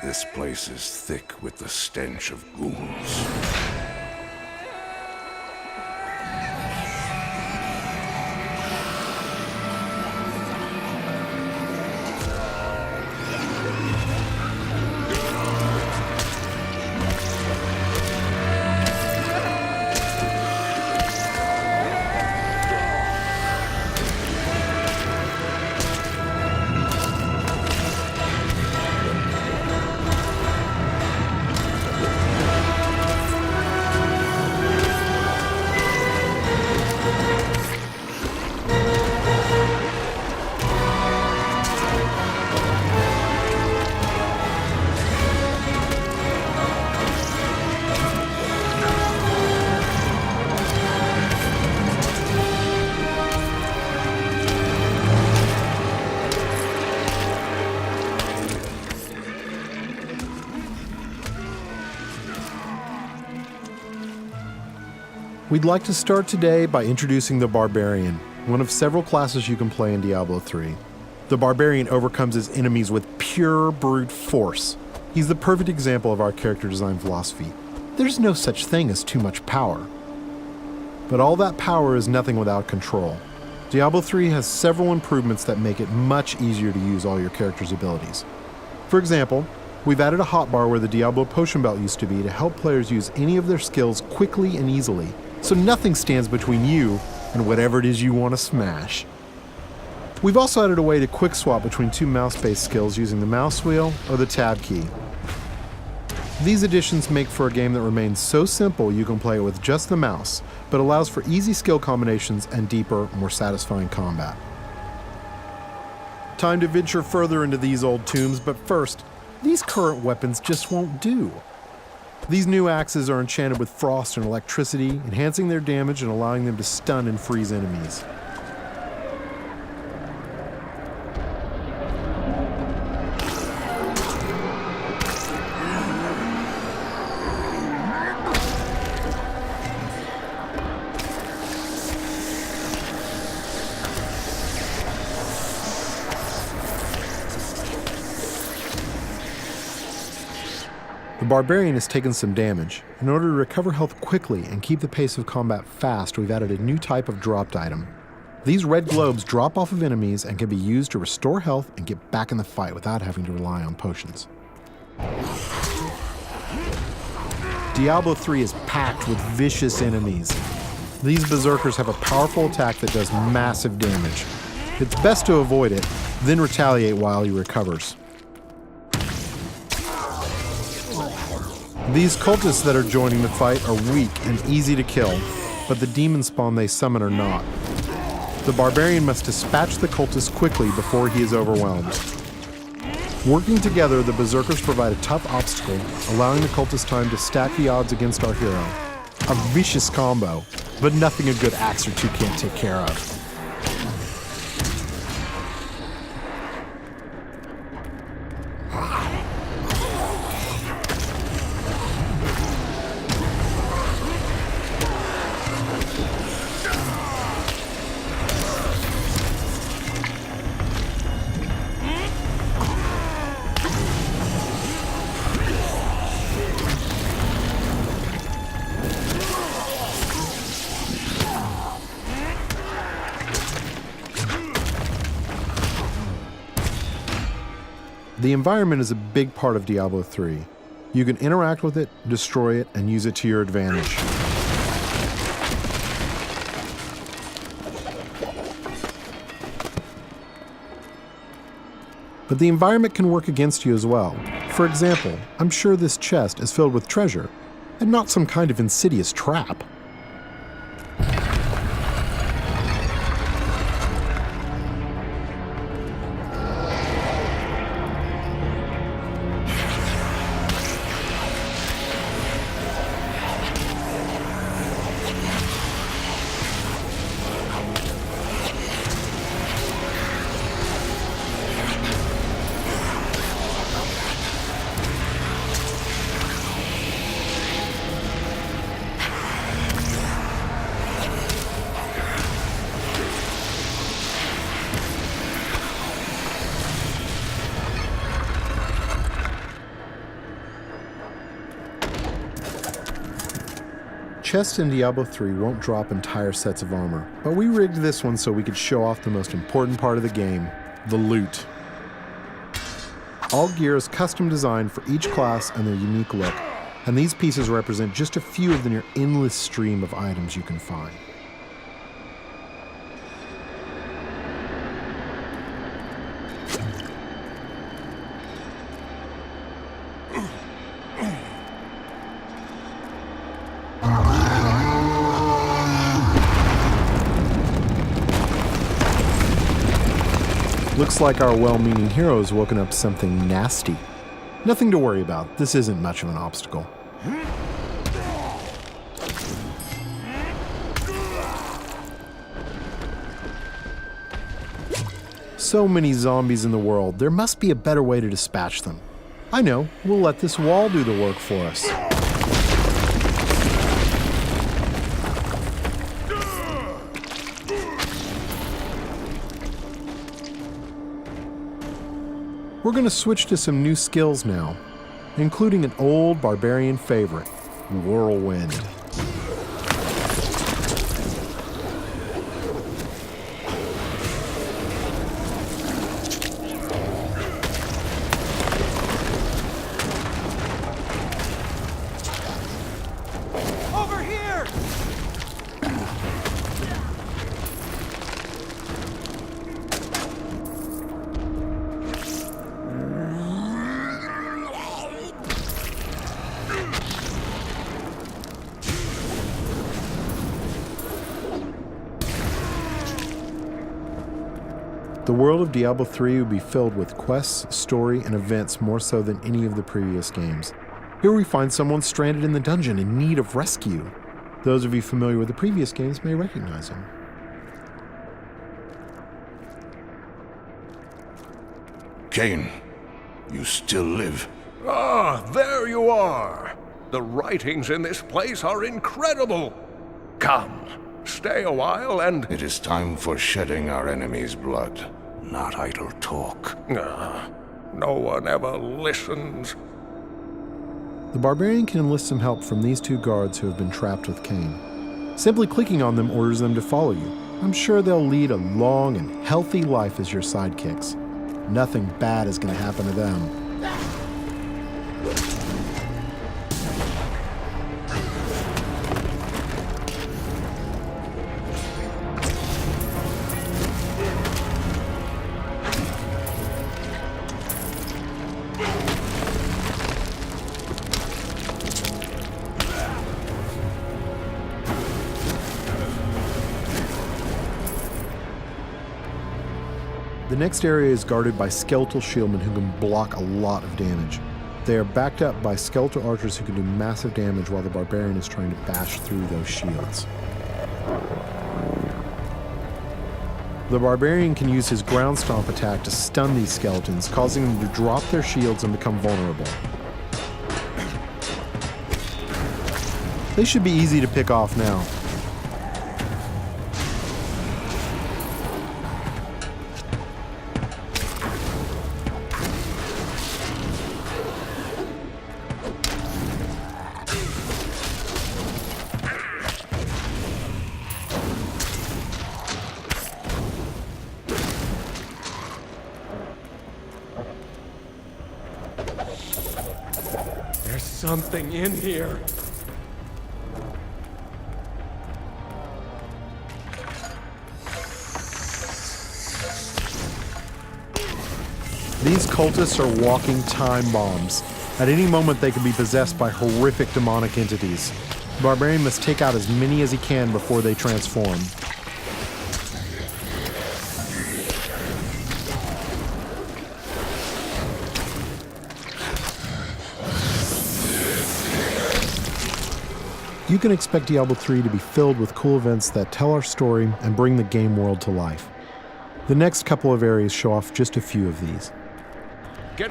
This place is thick with the stench of ghouls. We'd like to start today by introducing the Barbarian, one of several classes you can play in Diablo 3. The Barbarian overcomes his enemies with pure brute force. He's the perfect example of our character design philosophy. There's no such thing as too much power. But all that power is nothing without control. Diablo 3 has several improvements that make it much easier to use all your character's abilities. For example, we've added a hotbar where the Diablo potion belt used to be to help players use any of their skills quickly and easily, so nothing stands between you and whatever it is you want to smash. We've also added a way to quick swap between two mouse-based skills using the mouse wheel or the tab key. These additions make for a game that remains so simple you can play it with just the mouse, but allows for easy skill combinations and deeper, more satisfying combat. Time to venture further into these old tombs, but first, these current weapons just won't do. These new axes are enchanted with frost and electricity, enhancing their damage and allowing them to stun and freeze enemies. The Barbarian has taken some damage. In order to recover health quickly and keep the pace of combat fast, we've added a new type of dropped item. These red globes drop off of enemies and can be used to restore health and get back in the fight without having to rely on potions. Diablo 3 is packed with vicious enemies. These berserkers have a powerful attack that does massive damage. It's best to avoid it, then retaliate while he recovers. These cultists that are joining the fight are weak and easy to kill, but the demon spawn they summon are not. The Barbarian must dispatch the cultists quickly before he is overwhelmed. Working together, the berserkers provide a tough obstacle, allowing the cultists time to stack the odds against our hero. A vicious combo, but nothing a good axe or two can't take care of. The environment is a big part of Diablo 3. You can interact with it, destroy it, and use it to your advantage. But the environment can work against you as well. For example, I'm sure this chest is filled with treasure, and not some kind of insidious trap. chests in Diablo 3 won't drop entire sets of armor, but we rigged this one so we could show off the most important part of the game, the loot. All gear is custom designed for each class and their unique look, and these pieces represent just a few of the near endless stream of items you can find. Looks like our well-meaning hero has woken up something nasty. Nothing to worry about. This isn't much of an obstacle. So many zombies in the world, there must be a better way to dispatch them. I know, we'll let this wall do the work for us. We're going to switch to some new skills now, including an old barbarian favorite, Whirlwind. Over here! The world of Diablo 3 would be filled with quests, story, and events more so than any of the previous games. Here we find someone stranded in the dungeon in need of rescue. Those of you familiar with the previous games may recognize him. Cain, you still live. Ah, there you are. The writings in this place are incredible. Come, stay a while and... It is time for shedding our enemy's blood, not idle talk. No one ever listens. The barbarian can enlist some help from these two guards who have been trapped with Cain. Simply clicking on them orders them to follow you. I'm sure they'll lead a long and healthy life as your sidekicks. Nothing bad is going to happen to them. The next area is guarded by skeletal shieldmen who can block a lot of damage. They are backed up by skeletal archers who can do massive damage while the barbarian is trying to bash through those shields. The barbarian can use his ground stomp attack to stun these skeletons, causing them to drop their shields and become vulnerable. They should be easy to pick off now. There's something in here. These cultists are walking time bombs. At any moment they can be possessed by horrific demonic entities. The barbarian must take out as many as he can before they transform. You can expect Diablo 3 to be filled with cool events that tell our story and bring the game world to life. The next couple of areas show off just a few of these.